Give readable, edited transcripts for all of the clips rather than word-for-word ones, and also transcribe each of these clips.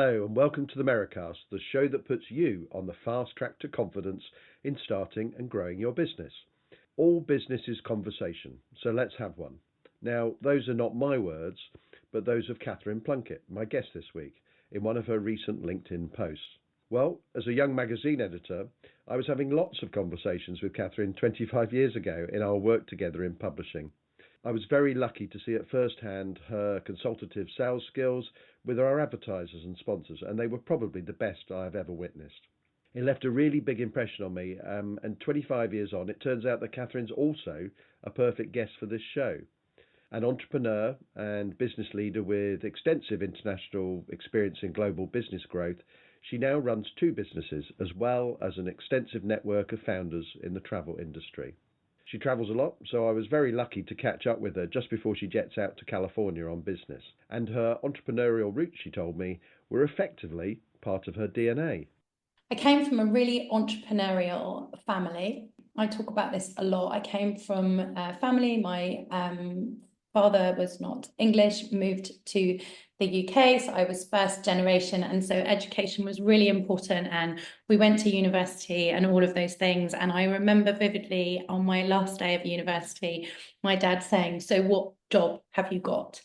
Hello and welcome to the Merri-Cast, the show that puts you on the fast track to confidence in starting and growing your business. All business is conversation, so let's have one. Now, those are not my words, but those of Katharine Plunkett, my guest this week, in one of her recent LinkedIn posts. Well, as a young magazine editor, I was having lots of conversations with Katharine 25 years ago in our work together in publishing. I was very lucky to see at first hand her consultative sales skills with our advertisers and sponsors, and they were probably the best I have ever witnessed. It left a really big impression on me, and 25 years on, it turns out that Katharine's also a perfect guest for this show. An entrepreneur and business leader with extensive international experience in global business growth, she now runs two businesses as well as an extensive network of founders in the travel industry. She travels a lot, so I was very lucky to catch up with her just before she jets out to California on business. And her entrepreneurial roots, she told me, were effectively part of her DNA. I came from a really entrepreneurial family. I talk about this a lot. I came from a family, my father was not English, moved to the UK, so I was first generation, and so education was really important, and we went to university and all of those things. And I remember vividly on my last day of university, my dad saying, "So what job have you got?"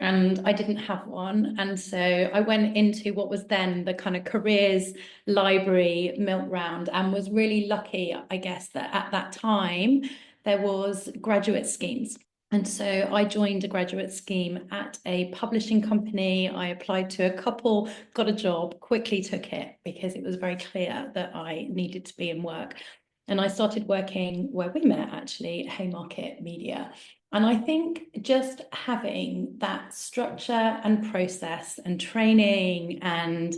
And I didn't have one. And so I went into what was then the kind of careers library milk round, and was really lucky, I guess, that at that time there was graduate schemes. And so I joined a graduate scheme at a publishing company. I applied to a couple, got a job, quickly took it because it was very clear that I needed to be in work. And I started working where we met, actually, Haymarket Media. And I think just having that structure and process and training, and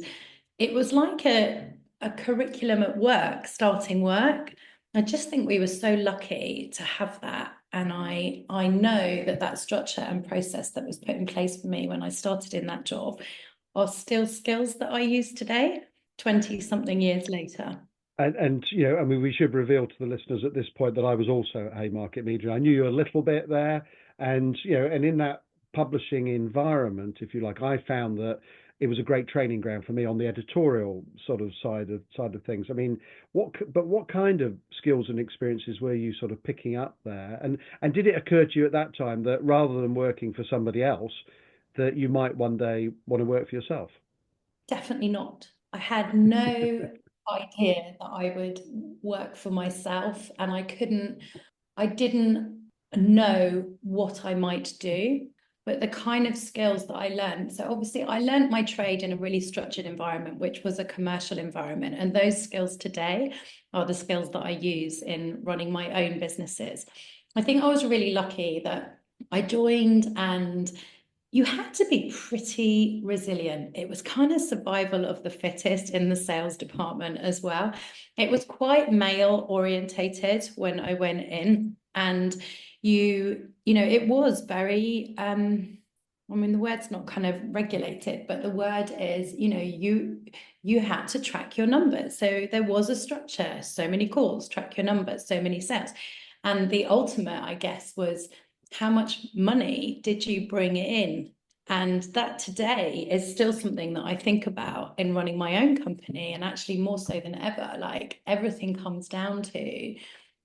it was like a curriculum at work, starting work. I just think we were so lucky to have that. And I know that structure and process that was put in place for me when I started in that job are still skills that I use today, 20-something years later. And you know, I mean, we should reveal to the listeners at this point that I was also at Haymarket Media. I knew you a little bit there, and you know, and in that publishing environment, if you like, I found that it was a great training ground for me on the editorial sort of side of things. I mean, what kind of skills and experiences were you sort of picking up there? And did it occur to you at that time that rather than working for somebody else, that you might one day want to work for yourself? Definitely not. I had no idea that I would work for myself, and I didn't know what I might do. But the kind of skills that I learned, so obviously I learned my trade in a really structured environment, which was a commercial environment. And those skills today are the skills that I use in running my own businesses. I think I was really lucky that I joined, and you had to be pretty resilient. It was kind of survival of the fittest in the sales department as well. It was quite male orientated when I went in, and it was very I mean, the word's not kind of regulated, but the word is, you had to track your numbers. So there was a structure, so many calls, track your numbers, so many sales. And the ultimate, I guess, was how much money did you bring in? And that today is still something that I think about in running my own company, and actually more so than ever. Like, everything comes down to,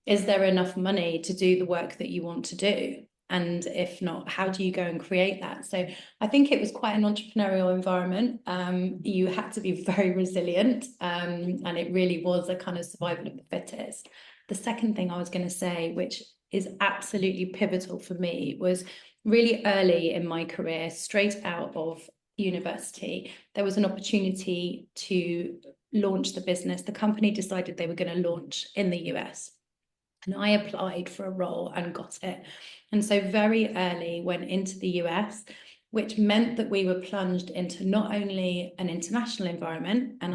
is there enough money to do the work that you want to do? And if not, how do you go and create that? So I think it was quite an entrepreneurial environment. You had to be very resilient, and it really was a kind of survival of the fittest. The second thing I was going to say, which is absolutely pivotal for me, was really early in my career, straight out of university, there was an opportunity to launch the business. The company decided they were going to launch in the US. And I applied for a role and got it. And so very early went into the US, which meant that we were plunged into not only an international environment, and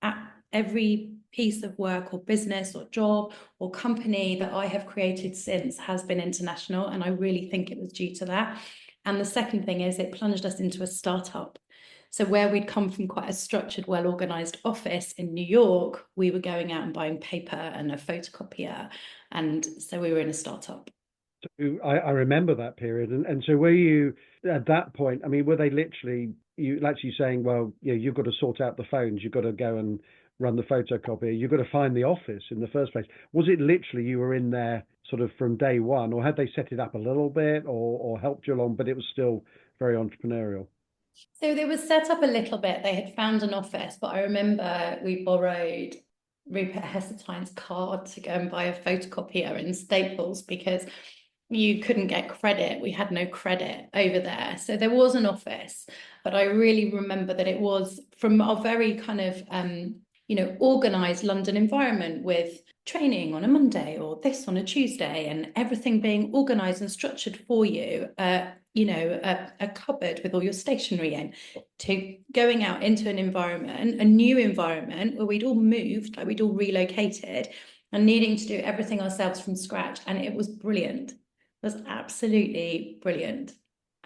at every piece of work or business or job or company that I have created since has been international. And I really think it was due to that. And the second thing is, it plunged us into a startup. So where we'd come from quite a structured, well-organized office in New York, we were going out and buying paper and a photocopier. And so we were in a startup. I remember that period. And so were you at that point, I mean, were they literally you actually saying, well, you've got to sort out the phones, you've got to go and run the photocopier, you've got to find the office in the first place. Was it literally you were in there sort of from day one, or had they set it up a little bit or helped you along, but it was still very entrepreneurial? So they were set up a little bit. They had found an office, but I remember we borrowed Rupert Hessetine's card to go and buy a photocopier in Staples because you couldn't get credit. We had no credit over there. So there was an office, but I really remember that it was from a very kind of, organized London environment with training on a Monday or this on a Tuesday and everything being organized and structured for you. A cupboard with all your stationery in, to going out into an environment, a new environment where we'd all moved, like we'd all relocated and needing to do everything ourselves from scratch. And it was brilliant. It was absolutely brilliant.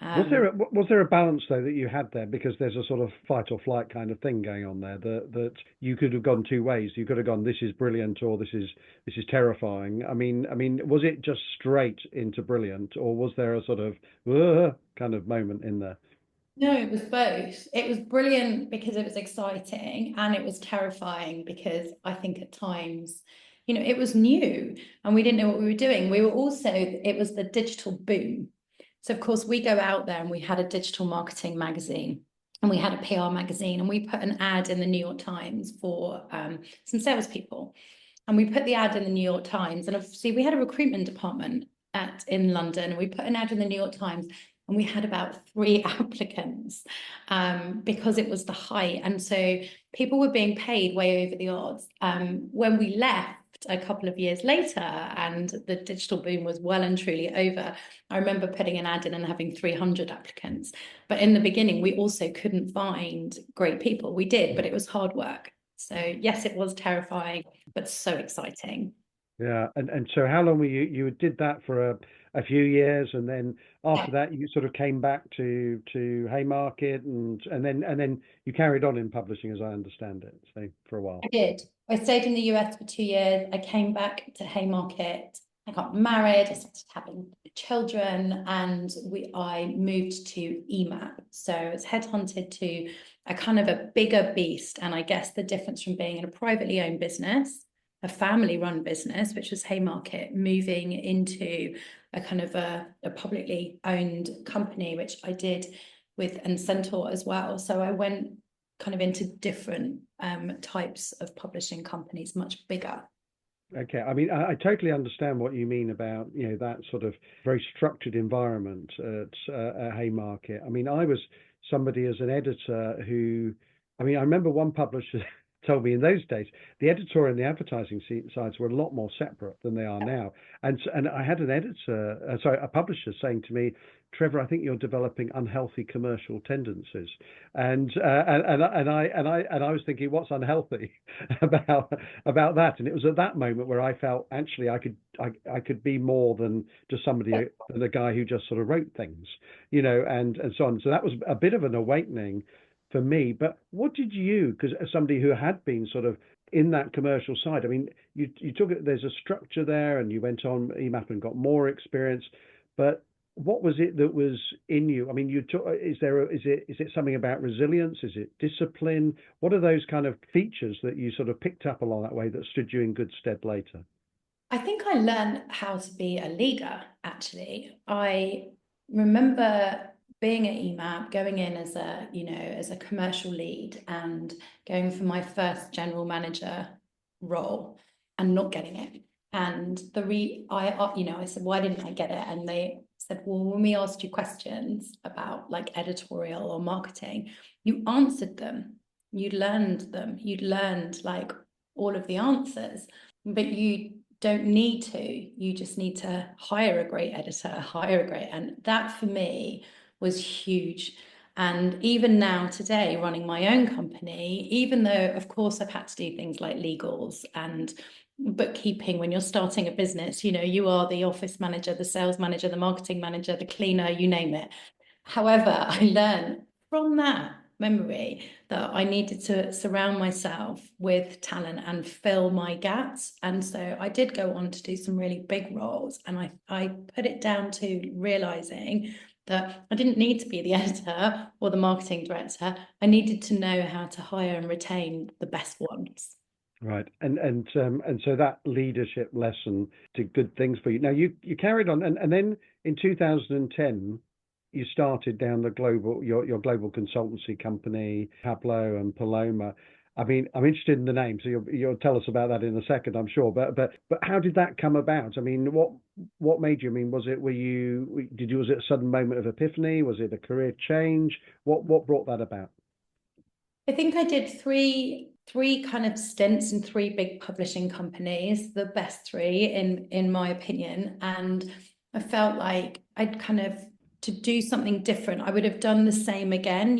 Was there a balance though that you had there, because there's a sort of fight or flight kind of thing going on there, that you could have gone two ways. You could have gone, this is brilliant, or this is terrifying. I mean, was it just straight into brilliant, or was there a sort of kind of moment in there? No, it was both. It was brilliant because it was exciting, and it was terrifying because I think at times, it was new and we didn't know what we were doing. It was the digital boom. So of course we go out there and we had a digital marketing magazine and we had a PR magazine, and we put an ad in the New York Times for some salespeople. And we put the ad in the New York Times, and obviously we had a recruitment department in London. We put an ad in the New York Times and we had about 3 applicants because it was the height. And so people were being paid way over the odds. When we left a couple of years later and the digital boom was well and truly over, I remember putting an ad in and having 300 applicants. But in the beginning, we also couldn't find great people. We did, but it was hard work. So yes, it was terrifying, but so exciting. Yeah, and so how long were you did that for a few years, and then after that you sort of came back to Haymarket, and then you carried on in publishing, as I understand it, so for a while. I did. I stayed in the US for 2 years. I came back to Haymarket. I got married. I started having children, and I moved to EMAP. So I was headhunted to a kind of a bigger beast. And I guess the difference from being in a privately owned business, a family-run business, which was Haymarket, moving into a kind of a publicly owned company, which I did with and Centaur as well. So I went kind of into different types of publishing companies, much bigger. Okay, I mean, I totally understand what you mean about, that sort of very structured environment at Haymarket. I mean, I was somebody as an editor who, I mean, I remember one publisher told me in those days the editorial and the advertising sides were a lot more separate than they are now. And I had an a publisher saying to me, Trevor, I think you're developing unhealthy commercial tendencies, and I was thinking, what's unhealthy about that? And it was at that moment where I felt actually I could be more than just than a guy who just sort of wrote things, and so on. So that was a bit of an awakening for me. But what did you, because as somebody who had been sort of in that commercial side, I mean, you took it, there's a structure there, and you went on EMAP and got more experience, but what was it that was in you? I mean, is it something about resilience? Is it discipline? What are those kind of features that you sort of picked up along that way that stood you in good stead later? I think I learned how to be a leader, actually. I remember being at EMAP, going in as a commercial lead and going for my first general manager role and not getting it. And I said, why didn't I get it? And they said, well, when we asked you questions about like editorial or marketing, you answered them, you'd learned like all of the answers, but you don't need to. You just need to hire a great editor, and that for me was huge. And even now today, running my own company, even though of course I've had to do things like legals and bookkeeping when you're starting a business, you are the office manager, the sales manager, the marketing manager, the cleaner, you name it. However, I learned from that memory that I needed to surround myself with talent and fill my gaps. And so I did go on to do some really big roles. And I put it down to realizing that I didn't need to be the editor or the marketing director. I needed to know how to hire and retain the best ones. Right. And so that leadership lesson did good things for you. Now you carried on, and then in 2010 you started down the global your global consultancy company, Pablo and Paloma. I mean, I'm interested in the name, so you'll tell us about that in a second, I'm sure. But how did that come about? I mean, what made you? I mean, was it was it a sudden moment of epiphany? Was it a career change? What brought that about? I think I did three kind of stints in three big publishing companies, the best three in my opinion. And I felt like I'd kind of, to do something different, I would have done the same again,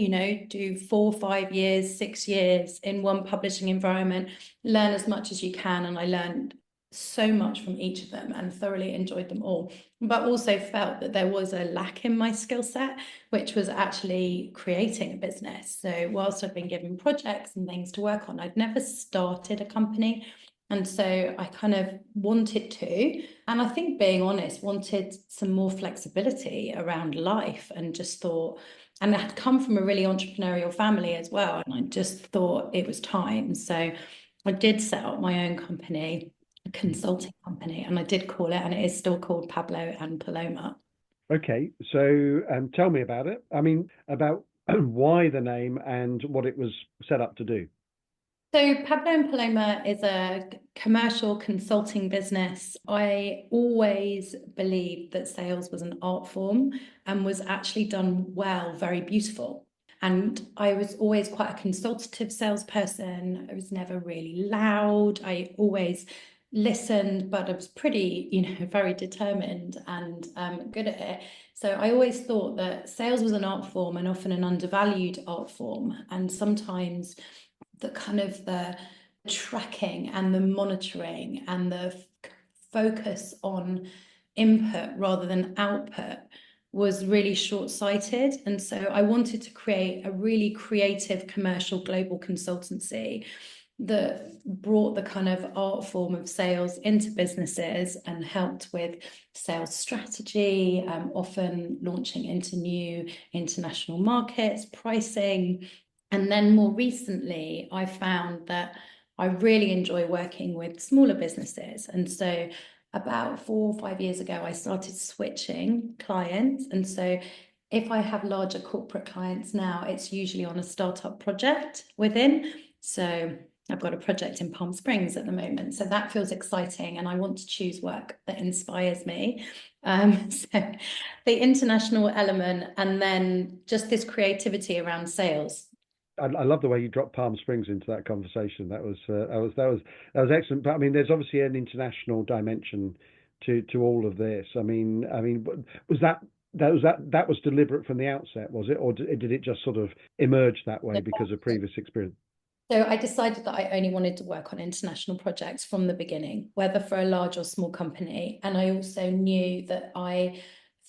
do 4, 5 years, 6 years in one publishing environment, learn as much as you can. And I learned so much from each of them and thoroughly enjoyed them all, but also felt that there was a lack in my skill set, which was actually creating a business. So whilst I've been given projects and things to work on, I'd never started a company. And so I kind of wanted to, and I think, being honest, wanted some more flexibility around life, and just thought, and I had come from a really entrepreneurial family as well, and I just thought it was time. So I did set up my own company, a consulting company, and I did call it, and it is still called Pablo and Paloma. Okay, so tell me about it. I mean, about why the name and what it was set up to do. So Pablo and Paloma is a commercial consulting business. I always believed that sales was an art form and was actually done well, very beautiful. And I was always quite a consultative salesperson. I was never really loud. I always listened, but I was pretty, very determined and good at it. So I always thought that sales was an art form, and often an undervalued art form. And sometimes the kind of the tracking and the monitoring and the focus on input rather than output was really short-sighted. And so I wanted to create a really creative commercial global consultancy that brought the kind of art form of sales into businesses and helped with sales strategy, often launching into new international markets, pricing. And then more recently, I found that I really enjoy working with smaller businesses. And so about 4 or 5 years ago, I started switching clients. And so if I have larger corporate clients now, it's usually on a startup project within. So I've got a project in Palm Springs at the moment. So that feels exciting. And I want to choose work that inspires me. So the international element, and then just this creativity around sales. I love the way you dropped Palm Springs into that conversation. That was excellent. But I mean, there's obviously an international dimension to all of this. I mean, was that was deliberate from the outset, was it, or did it just sort of emerge that way because of previous experience? So I decided that I only wanted to work on international projects from the beginning, whether for a large or small company. And I also knew that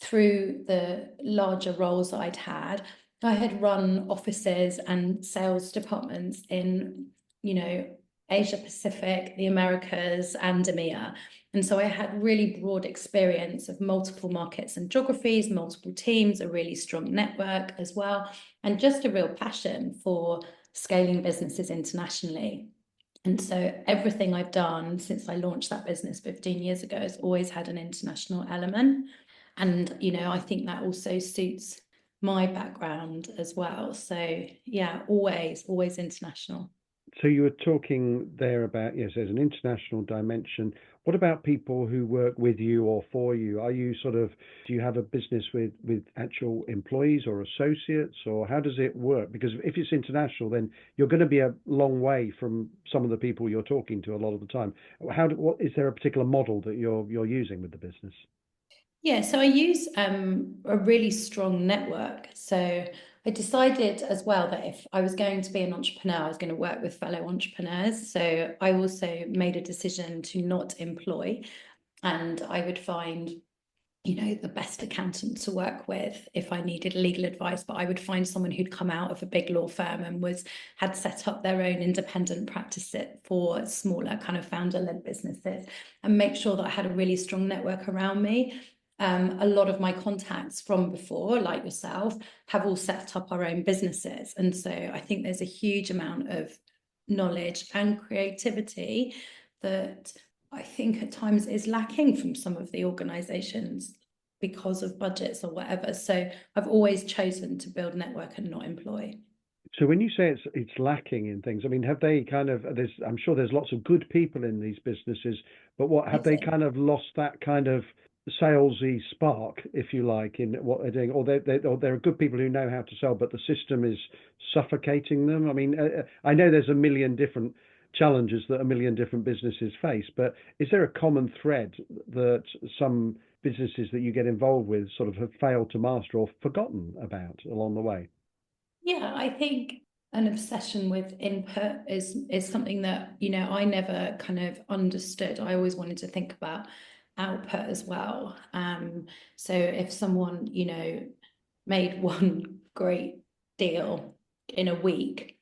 through the larger roles I'd had, I had run offices and sales departments in, Asia Pacific, the Americas, and EMEA. And so I had really broad experience of multiple markets and geographies, multiple teams, a really strong network as well, and just a real passion for scaling businesses internationally. And so everything I've done since I launched that business 15 years ago has always had an international element. And, I think that also suits my background as well. So yeah, always international. So you were talking there about, yes, there's an international dimension. What about people who work with you or for you? Do you have a business with actual employees or associates, or how does it work? Because if it's international, then you're going to be a long way from some of the people you're talking to a lot of the time. What is there a particular model that you're using with the business? Yeah, so I use a really strong network. So I decided as well that if I was going to be an entrepreneur, I was going to work with fellow entrepreneurs. So I also made a decision to not employ, and I would find, the best accountant to work with if I needed legal advice, but I would find someone who'd come out of a big law firm and had set up their own independent practice for smaller kind of founder-led businesses, and make sure that I had a really strong network around me. a lot of my contacts from before, like yourself, have all set up our own businesses. And so I think there's a huge amount of knowledge and creativity that I think at times is lacking from some of the organizations because of budgets or whatever. So I've always chosen to build network and not employ. So when you say it's lacking in things, I mean, have they kind of I'm sure there's lots of good people in these businesses, but what have they kind of lost that kind of salesy spark, if you like, in what they're doing, or there are good people who know how to sell, but the system is suffocating them? I mean, I know there's a million different challenges that a million different businesses face, but is there a common thread that some businesses that you get involved with sort of have failed to master or forgotten about along the way? Yeah, I think an obsession with input is something that, I never kind of understood. I always wanted to think about output as well. So if someone, made one great deal in a week,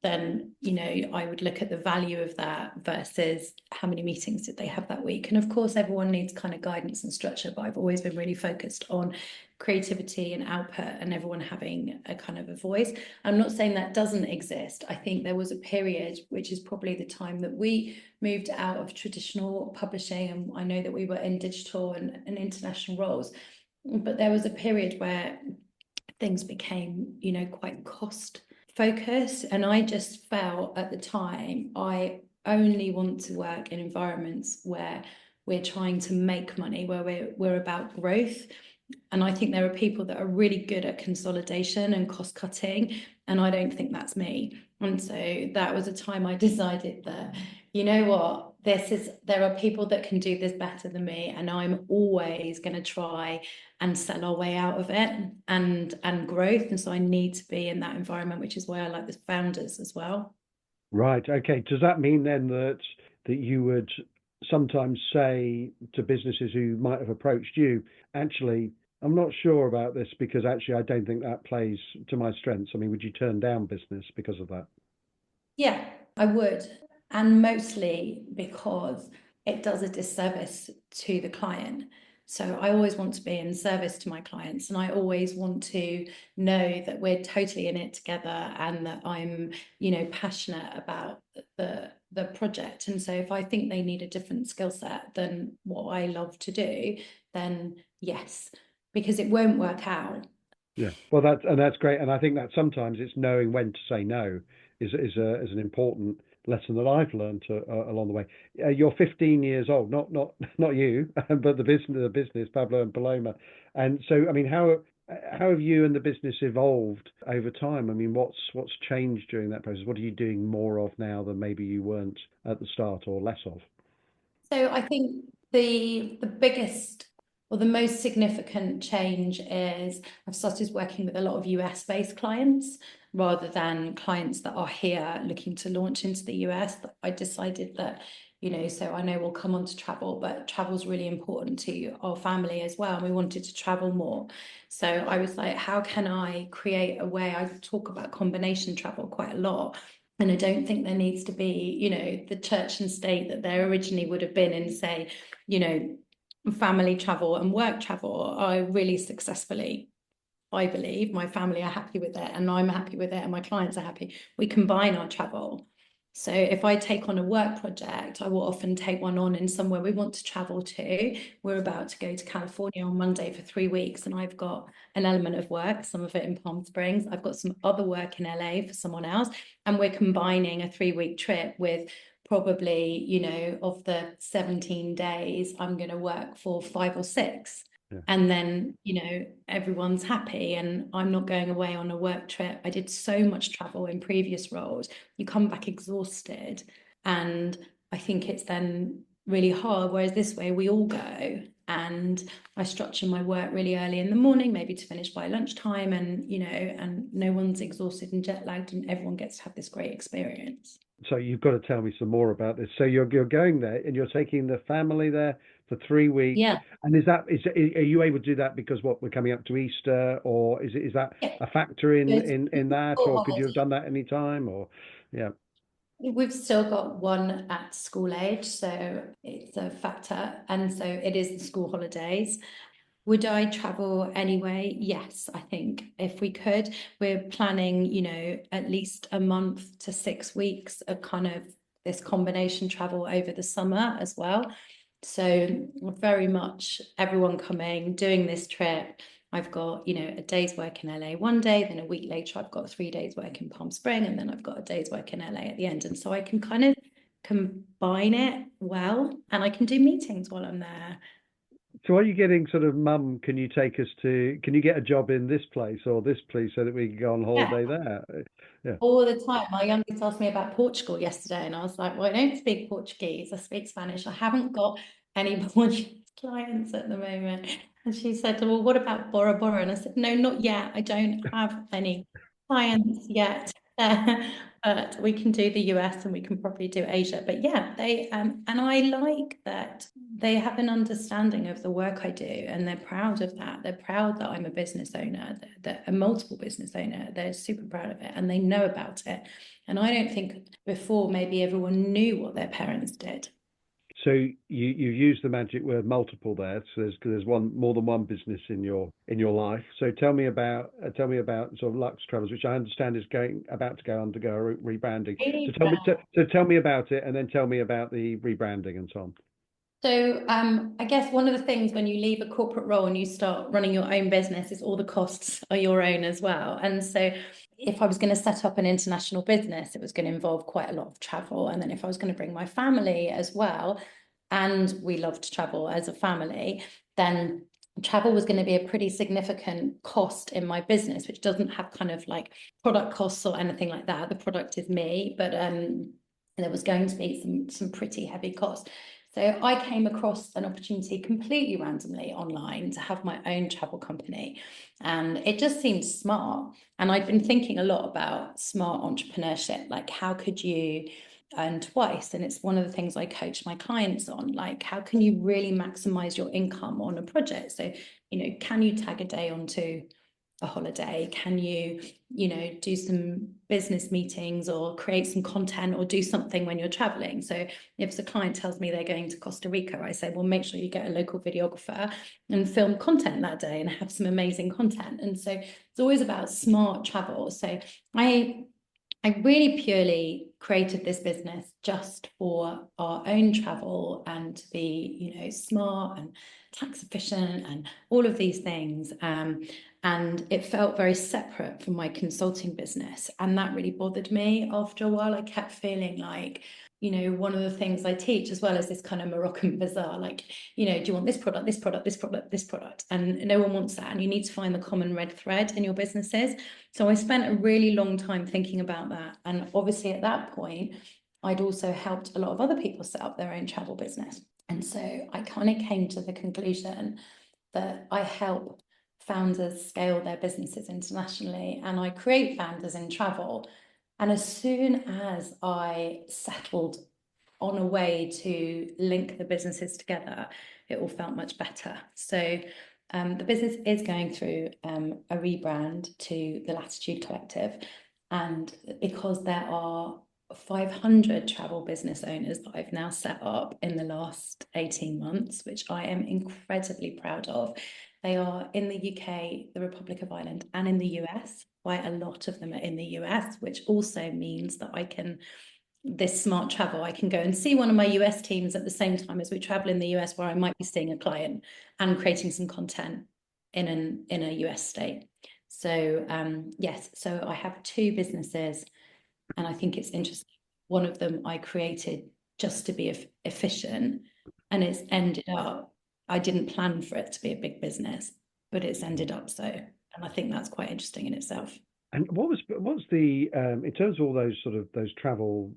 then, I would look at the value of that versus how many meetings did they have that week. And of course, everyone needs kind of guidance and structure, but I've always been really focused on creativity and output and everyone having a kind of a voice. I'm not saying that doesn't exist. I think there was a period, which is probably the time that we moved out of traditional publishing, and I know that we were in digital and international roles, but there was a period where things became, quite cost focused. And I just felt at the time, I only want to work in environments where we're trying to make money, where we're about growth. And I think there are people that are really good at consolidation and cost cutting, and I don't think that's me. And so that was a time I decided that, you know what, there are people that can do this better than me, and I'm always going to try and sell our way out of it and growth. And so I need to be in that environment, which is why I like the founders as well. Right. Okay. Does that mean then that you would sometimes say to businesses who might have approached you, actually, I'm not sure about this because actually I don't think that plays to my strengths. I mean, would you turn down business because of that? Yeah, I would. And mostly because it does a disservice to the client. So I always want to be in service to my clients, and I always want to know that we're totally in it together and that I'm, passionate about the project. And so if I think they need a different skill set than what I love to do, then yes, because it won't work out. Yeah. Well, that's great, and I think that sometimes it's knowing when to say no is an important lesson that I've learned along the way. You're 15 years old, not you, but the business, Pablo and Paloma. And so, I mean, how have you and the business evolved over time? I mean, what's changed during that process? What are you doing more of now than maybe you weren't at the start, or less of? So I think the biggest or the most significant change is I've started working with a lot of US-based clients rather than clients that are here looking to launch into the US. I decided that, so I know we'll come on to travel, but travel is really important to our family as well. And we wanted to travel more. So I was like, how can I create a way? I talk about combination travel quite a lot. And I don't think there needs to be, the church and state that there originally would have been in, say, family travel and work travel. I really successfully, I believe, my family are happy with it and I'm happy with it and my clients are happy. We combine our travel. So if I take on a work project, I will often take one on in somewhere we want to travel to. We're about to go to California on Monday for 3 weeks, and I've got an element of work, some of it in Palm Springs. I've got some other work in LA for someone else, and we're combining a 3-week trip with probably, of the 17 days, I'm going to work for 5 or 6. Yeah. And then, everyone's happy and I'm not going away on a work trip. I did so much travel in previous roles. You come back exhausted. And I think it's then really hard. Whereas this way we all go, and I structure my work really early in the morning, maybe to finish by lunchtime, and, and no one's exhausted and jet lagged, and everyone gets to have this great experience. So you've got to tell me some more about this. So you're going there and you're taking the family there for 3 weeks. Yeah. And are you able to do that because what we're coming up to Easter, or is that Yeah. a factor in It's in that, school or could you have holiday. done that any time, or yeah. We've still got one at school age, so it's a factor. And so it is the school holidays. Would I travel anyway? Yes, I think if we could. We're planning, at least a month to 6 weeks of kind of this combination travel over the summer as well. So very much everyone coming, doing this trip. I've got, a day's work in LA one day, then a week later I've got 3 days work in Palm Spring, and then I've got a day's work in LA at the end. And so I can kind of combine it well, and I can do meetings while I'm there. So are you getting sort of, Mum, can you get a job in this place or this place so that we can go on Yeah. holiday there? Yeah. All the time. My youngest asked me about Portugal yesterday, and I was like, well, I don't speak Portuguese. I speak Spanish. I haven't got any Portuguese clients at the moment. And she said, well, what about Bora Bora? And I said, no, not yet. I don't have any clients yet. But we can do the US and we can probably do Asia. But yeah, and I like that they have an understanding of the work I do, and they're proud of that. They're proud that I'm a business owner, that a multiple business owner. They're super proud of it, and they know about it. And I don't think before maybe everyone knew what their parents did. So you use the magic word multiple there. So there's more than one business in your life. So tell me about sort of Lux Travels, which I understand is about to go undergo a rebranding. So tell me about it, and then tell me about the rebranding and so on. So I guess one of the things when you leave a corporate role and you start running your own business is all the costs are your own as well. And so if I was going to set up an international business, it was going to involve quite a lot of travel. And then if I was going to bring my family as well, and we love to travel as a family, then travel was going to be a pretty significant cost in my business, which doesn't have kind of like product costs or anything like that. The product is me, but there was going to be some pretty heavy costs. So I came across an opportunity completely randomly online to have my own travel company, and it just seemed smart. And I'd been thinking a lot about smart entrepreneurship, like how could you earn twice? And it's one of the things I coach my clients on, like how can you really maximize your income on a project? So, can you tag a day onto a holiday? Can you, do some business meetings or create some content or do something when you're traveling? So if a client tells me they're going to Costa Rica, I say, well, make sure you get a local videographer and film content that day and have some amazing content. And so it's always about smart travel. So I really purely created this business just for our own travel and to be, smart and tax efficient and all of these things. And it felt very separate from my consulting business. And that really bothered me. After a while, I kept feeling like, one of the things I teach, as well as this kind of Moroccan bazaar, like, do you want this product, this product, this product, this product? And no one wants that. And you need to find the common red thread in your businesses. So I spent a really long time thinking about that. And obviously at that point, I'd also helped a lot of other people set up their own travel business. And so I kind of came to the conclusion that I help founders scale their businesses internationally, and I create founders in travel. And as soon as I settled on a way to link the businesses together, it all felt much better. So the business is going through a rebrand to the Latitude Collective. And because there are 500 travel business owners that I've now set up in the last 18 months, which I am incredibly proud of. They are in the UK, the Republic of Ireland, and in the US. Quite a lot of them are in the US, which also means that this smart travel, I can go and see one of my US teams at the same time as we travel in the US, where I might be seeing a client and creating some content in a US state. So yes, so I have two businesses, and I think it's interesting. One of them I created just to be efficient, and it's ended up, I didn't plan for it to be a big business, but it's ended up so. And I think that's quite interesting in itself. And what's the in terms of all those travel,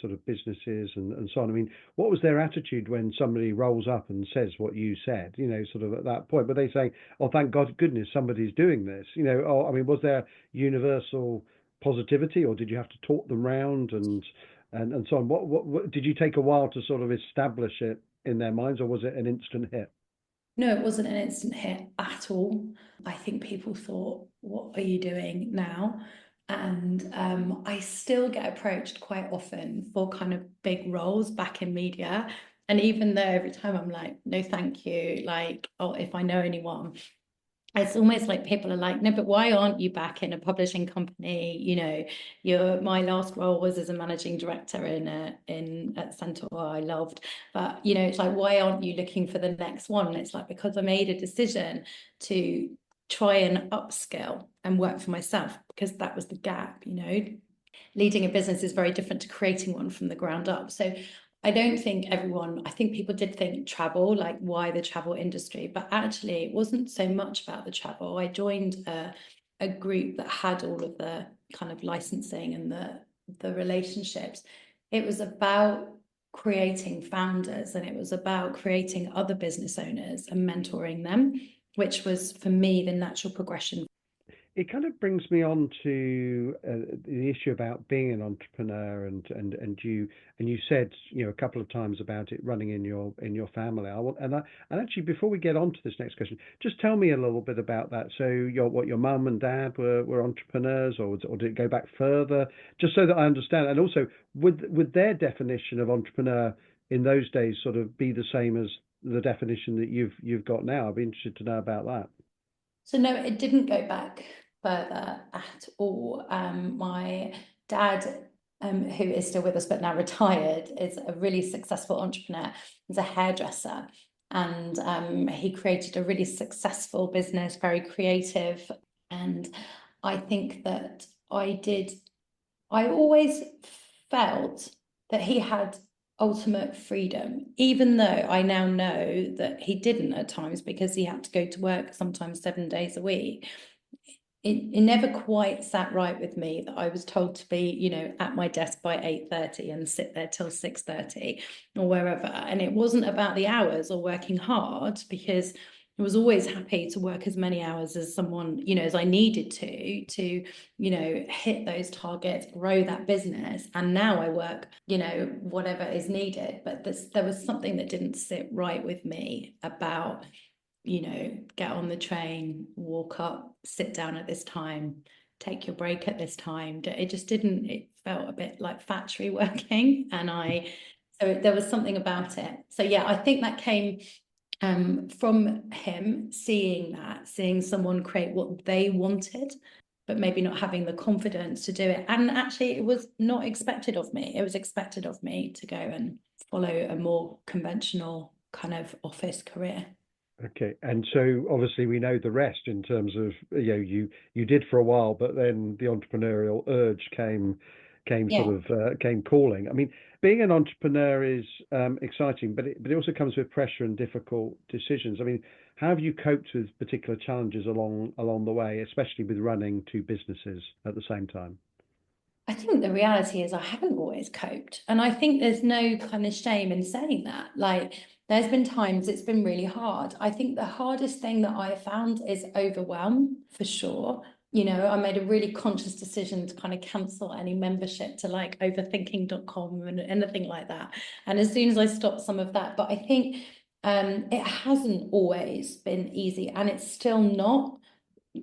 sort of businesses and so on? I mean, what was their attitude when somebody rolls up and says what you said? Sort of at that point, were they saying, "Oh, thank God, goodness, somebody's doing this"? Or I mean, was there universal positivity, or did you have to talk them round and so on? What did you take a while to sort of establish it in their minds, or was it an instant hit? No, it wasn't an instant hit at all. I think people thought, what are you doing now? And I still get approached quite often for kind of big roles back in media. And even though every time I'm like, no, thank you, like, oh, if I know anyone, it's almost like people are like, no, but why aren't you back in a publishing company? You know, my last role was as a managing director at Centaur, I loved. But, you know, it's like, why aren't you looking for the next one? And it's like, because I made a decision to try and upskill and work for myself, because that was the gap, you know. Leading a business is very different to creating one from the ground up. So I don't think I think people did think travel, like why the travel industry, but actually it wasn't so much about the travel. I joined a group that had all of the kind of licensing and the relationships. It was about creating founders, and it was about creating other business owners and mentoring them, which was for me the natural progression. It kind of brings me on to the issue about being an entrepreneur, and you said, you know, a couple of times about it running in your family. And actually, before we get on to this next question, just tell me a little bit about that. So your mum and dad were entrepreneurs, or did it go back further? Just so that I understand. And also, would their definition of entrepreneur in those days sort of be the same as the definition that you've got now? I'd be interested to know about that. So no, it didn't go back further at all. My dad, who is still with us but now retired, is a really successful entrepreneur. He's a hairdresser, and he created a really successful business, very creative. And I think that I always felt that he had ultimate freedom, even though I now know that he didn't at times, because he had to go to work sometimes 7 days a week. It never quite sat right with me that I was told to be, you know, at my desk by 8:30 and sit there till 6:30 or wherever. And it wasn't about the hours or working hard, because I was always happy to work as many hours as someone, you know, as I needed to, you know, hit those targets, grow that business. And now I work, you know, whatever is needed. But there was something that didn't sit right with me about, you know, get on the train, walk up, sit down at this time, take your break at this time. It just didn't, it felt a bit like factory working. So there was something about it. So yeah, I think that came from him seeing someone create what they wanted, but maybe not having the confidence to do it. And actually, it was not expected of me. It was expected of me to go and follow a more conventional kind of office career. Okay, and so obviously we know the rest in terms of, you know, you did for a while, but then the entrepreneurial urge came sort Yeah. of came calling. I mean, being an entrepreneur is exciting, but it also comes with pressure and difficult decisions. I mean, how have you coped with particular challenges along the way, especially with running two businesses at the same time? I think the reality is I haven't always coped. And I think there's no kind of shame in saying that. Like, there's been times it's been really hard. I think the hardest thing that I found is overwhelm, for sure. You know, I made a really conscious decision to kind of cancel any membership to like overthinking.com and anything like that. And as soon as I stopped some of that, but I think it hasn't always been easy, and it's still not.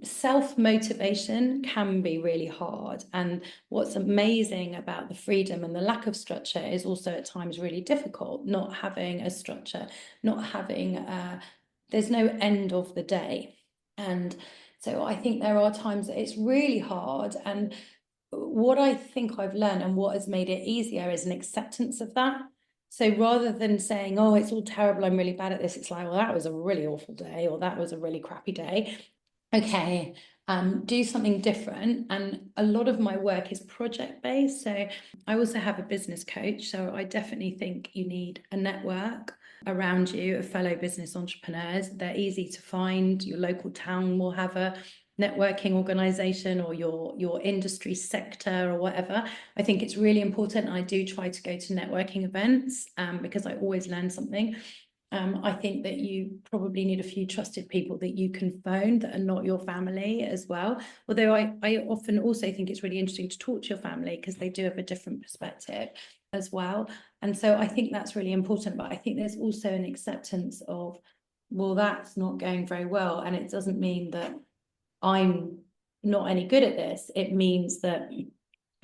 Self-motivation can be really hard, and what's amazing about the freedom and the lack of structure is also at times really difficult. Not having a structure, not having there's no end of the day. And so I think there are times that it's really hard, and what I think I've learned and what has made it easier is an acceptance of that. So rather than saying, oh, it's all terrible, I'm really bad at this, it's like, well, that was a really awful day, or that was a really crappy day. Okay, do something different. And a lot of my work is project based. So I also have a business coach. So I definitely think you need a network around you of fellow business entrepreneurs. They're easy to find. Your local town will have a networking organization, or your industry sector or whatever. I think it's really important. I do try to go to networking events because I always learn something. I think that you probably need a few trusted people that you can phone that are not your family as well. Although I often also think it's really interesting to talk to your family, because they do have a different perspective as well. And so I think that's really important. But I think there's also an acceptance of, well, that's not going very well. And it doesn't mean that I'm not any good at this. It means that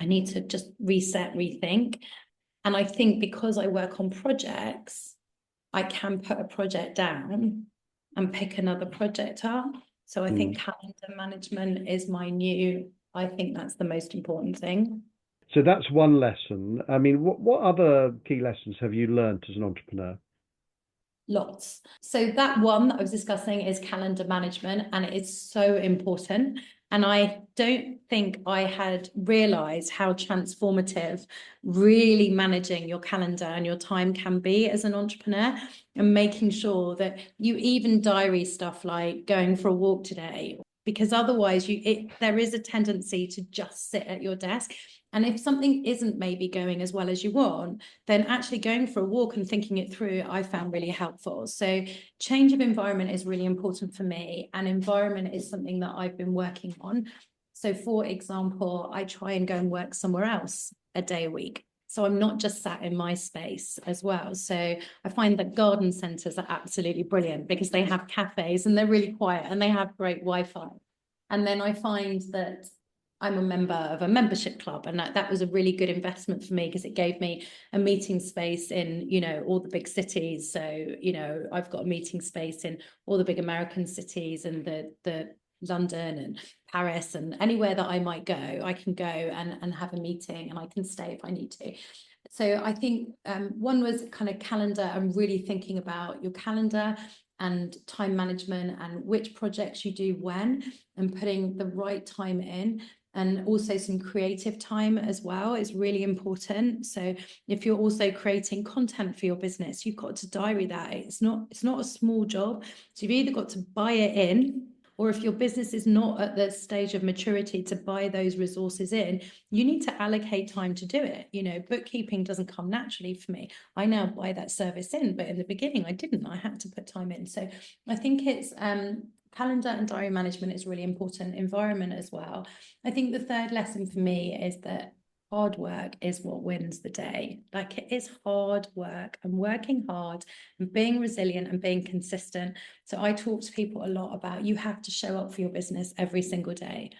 I need to just reset, rethink. And I think because I work on projects, I can put a project down and pick another project up. So I think calendar management is I think that's the most important thing. So that's one lesson. I mean, what other key lessons have you learned as an entrepreneur? Lots. So that one that I was discussing is calendar management, and it is so important. And I don't think I had realized how transformative really managing your calendar and your time can be as an entrepreneur, and making sure that you even diary stuff like going for a walk today, because otherwise there is a tendency to just sit at your desk. And if something isn't maybe going as well as you want, then actually going for a walk and thinking it through, I found really helpful. So change of environment is really important for me, and environment is something that I've been working on. So for example, I try and go and work somewhere else a day a week. So I'm not just sat in my space as well. So I find that garden centres are absolutely brilliant because they have cafes and they're really quiet and they have great Wi-Fi. And then I find that I'm a member of a membership club, and that was a really good investment for me because it gave me a meeting space in, all the big cities. So, I've got a meeting space in all the big American cities and the London and Paris, and anywhere that I might go, I can go and have a meeting, and I can stay if I need to. So I think one was kind of calendar, and really thinking about your calendar and time management and which projects you do when, and putting the right time in. And also some creative time as well is really important. So if you're also creating content for your business, you've got to diary that. It's not a small job. So you've either got to buy it in, or if your business is not at the stage of maturity to buy those resources in, you need to allocate time to do it. Bookkeeping doesn't come naturally for me. I now buy that service in, but in the beginning I didn't. I had to put time in. So I think it's calendar and diary management is really important. Environment as well. I think the third lesson for me is that hard work is what wins the day. Like, it is hard work and working hard and being resilient and being consistent. So I talk to people a lot about, you have to show up for your business every single day.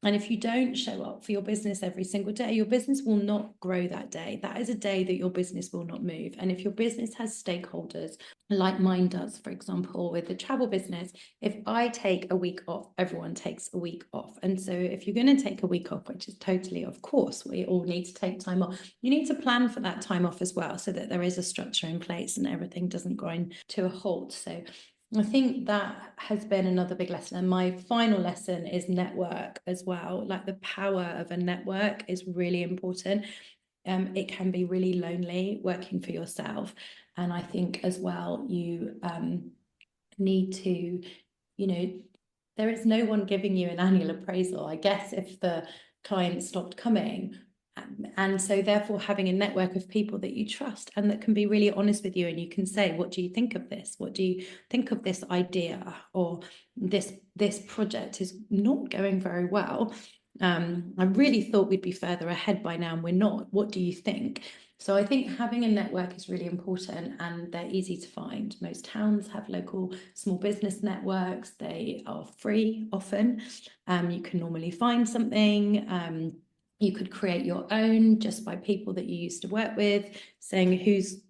And if you don't show up for your business every single day, your business will not grow that day. That is a day that your business will not move. And if your business has stakeholders, like mine does, for example, with the travel business, if I take a week off, everyone takes a week off. And so if you're going to take a week off, which is totally, of course, we all need to take time off, you need to plan for that time off as well, so that there is a structure in place and everything doesn't grind to a halt. So I think that has been another big lesson. And my final lesson is network as well. Like, the power of a network is really important. It can be really lonely working for yourself. And I think as well, you need to, there is no one giving you an annual appraisal, I guess, if the client stopped coming. And so therefore having a network of people that you trust and that can be really honest with you, and you can say, what do you think of this? What do you think of this idea? Or this project is not going very well. I really thought we'd be further ahead by now and we're not. What do you think? So I think having a network is really important, and they're easy to find. Most towns have local small business networks. They are free often. You can normally find something. You could create your own just by people that you used to work with, saying who's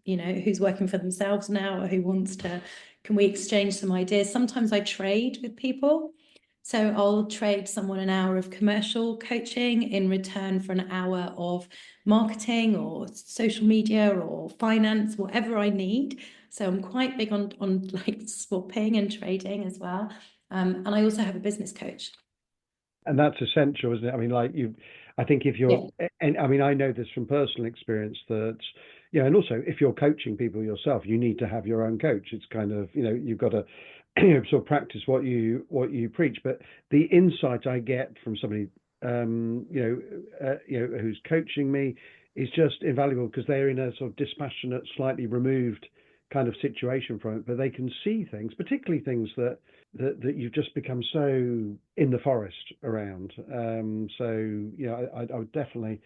working for themselves now, or who wants to, can we exchange some ideas? Sometimes I trade with people. So I'll trade someone an hour of commercial coaching in return for an hour of marketing or social media or finance, whatever I need. So I'm quite big on like swapping and trading as well. And I also have a business coach. And that's essential, isn't it? I mean, I think if you're, Yeah. and I mean, I know this from personal experience that, and also if you're coaching people yourself, you need to have your own coach. It's kind of, you've got to sort of practice what you preach. But the insight I get from somebody, who's coaching me is just invaluable, because they're in a sort of dispassionate, slightly removed kind of situation from it, but they can see things, particularly things that you've just become so in the forest around. I would definitely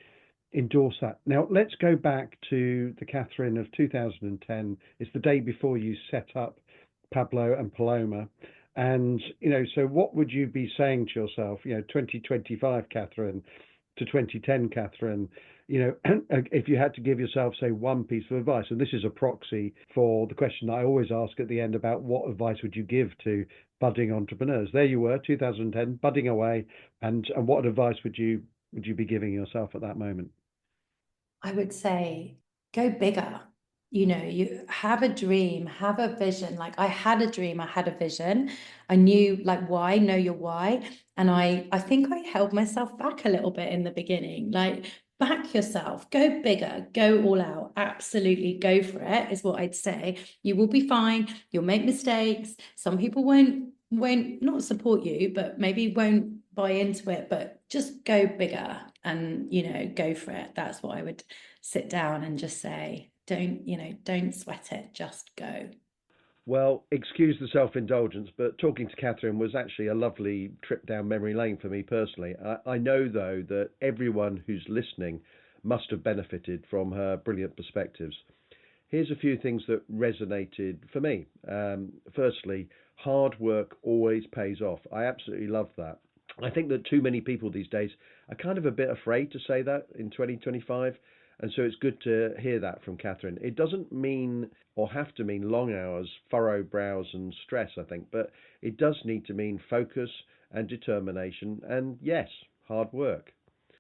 endorse that. Now let's go back to the Katharine of 2010. It's the day before you set up Pablo and Paloma. And, so what would you be saying to yourself, 2025, Katharine, to 2010, Catherine, you know, if you had to give yourself, say, one piece of advice, and this is a proxy for the question I always ask at the end about what advice would you give to budding entrepreneurs? There you were, 2010, budding away, and what advice would you be giving yourself at that moment? I would say go bigger. You know, you have a dream, have a vision. Like I had a dream, I had a vision. I knew like why, know your why. And I think I held myself back a little bit in the beginning. Like back yourself, go bigger, go all out. Absolutely go for it, is what I'd say. You will be fine. You'll make mistakes. Some people won't not support you, but maybe won't buy into it, but just go bigger and, you know, go for it. That's what I would sit down and just say. Don't sweat it, just go. Well, excuse the self-indulgence, but talking to Catherine was actually a lovely trip down memory lane for me personally. I know, though, that everyone who's listening must have benefited from her brilliant perspectives. Here's a few things that resonated for me. Firstly, hard work always pays off. I absolutely love that. I think that too many people these days are kind of a bit afraid to say that in 2025. And so it's good to hear that from Catherine. It doesn't mean or have to mean long hours, furrowed brows, and stress, I think, but it does need to mean focus and determination and, yes, hard work.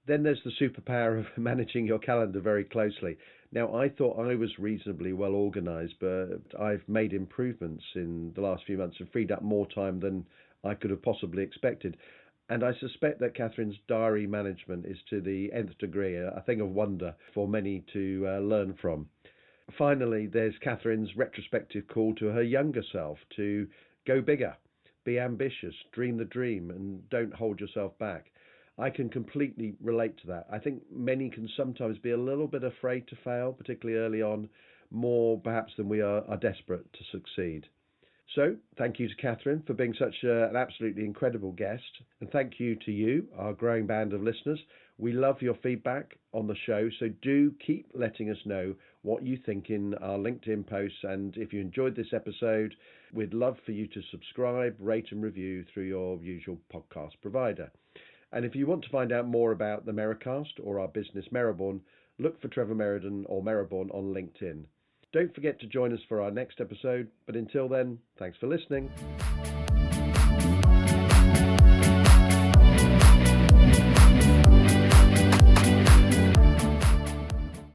Then there's the superpower of managing your calendar very closely. Now, I thought I was reasonably well organized, but I've made improvements in the last few months and freed up more time than I could have possibly expected. And I suspect that Catherine's diary management is to the nth degree, a thing of wonder for many to learn from. Finally, there's Catherine's retrospective call to her younger self to go bigger, be ambitious, dream the dream, and don't hold yourself back. I can completely relate to that. I think many can sometimes be a little bit afraid to fail, particularly early on, more perhaps than we are desperate to succeed. So, thank you to Catherine for being such an absolutely incredible guest. And thank you to you, our growing band of listeners. We love your feedback on the show, so do keep letting us know what you think in our LinkedIn posts. And if you enjoyed this episode, we'd love for you to subscribe, rate, and review through your usual podcast provider. And if you want to find out more about the Merri-Cast or our business Merriborn, look for Trevor Meriden or Merriborn on LinkedIn. Don't forget to join us for our next episode, but until then, thanks for listening.